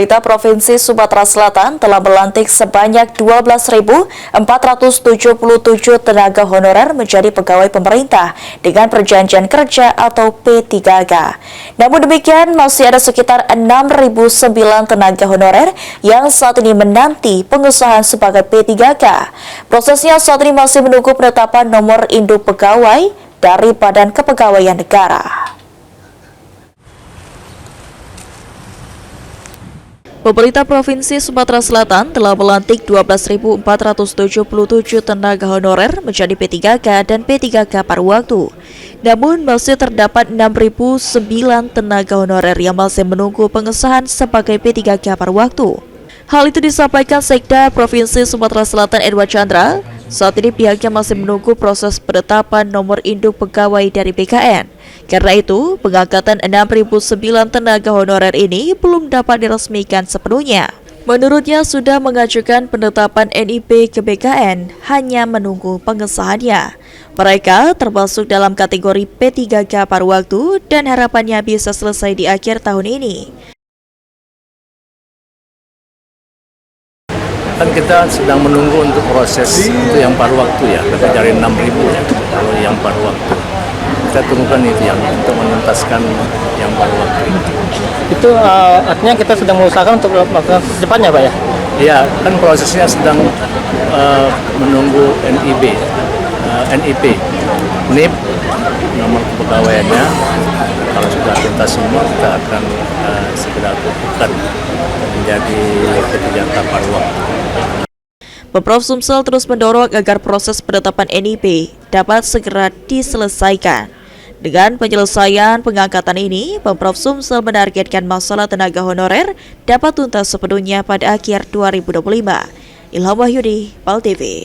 Pemerintah Provinsi Sumatera Selatan telah melantik sebanyak 12.477 tenaga honorer menjadi pegawai pemerintah dengan perjanjian kerja atau P3K. Namun demikian, masih ada sekitar 6.009 tenaga honorer yang saat ini menanti pengesahan sebagai P3K. Prosesnya saat ini masih menunggu penetapan nomor induk pegawai dari Badan Kepegawaian Negara. Pemerintah Provinsi Sumatera Selatan telah melantik 12.477 tenaga honorer menjadi P3K dan P3K paruh waktu. Namun masih terdapat 6.009 tenaga honorer yang masih menunggu pengesahan sebagai P3K paruh waktu. Hal itu disampaikan Sekda Provinsi Sumatera Selatan Edward Chandra. Saat ini pihaknya masih menunggu proses penetapan nomor induk pegawai dari BKN. Karena itu, pengangkatan 6.009 tenaga honorer ini belum dapat diresmikan sepenuhnya. Menurutnya sudah mengajukan penetapan NIP ke BKN, hanya menunggu pengesahannya. Mereka termasuk dalam kategori P3K paruh waktu dan harapannya bisa selesai di akhir tahun ini. Kan kita sedang menunggu untuk proses itu yang paruh waktu ya, kita cari 6.000 ya, kalau yang paruh waktu. Kita tunggukan itu yang untuk menuntaskan yang paruh waktu itu. Artinya kita sedang mengusahakan untuk melakukan secepatnya, Pak ya? Iya, kan prosesnya sedang menunggu NIP, NIP, nomor kepegawaiannya. Kalau sudah tuntas semua, kita akan segera tentukan menjadi P3K paruh waktu. Pemprov Sumsel terus mendorong agar proses penetapan NIP dapat segera diselesaikan. Dengan penyelesaian pengangkatan ini, Pemprov Sumsel menargetkan masalah tenaga honorer dapat tuntas sepenuhnya pada akhir 2025. Ilham Wahyudi, PAL TV.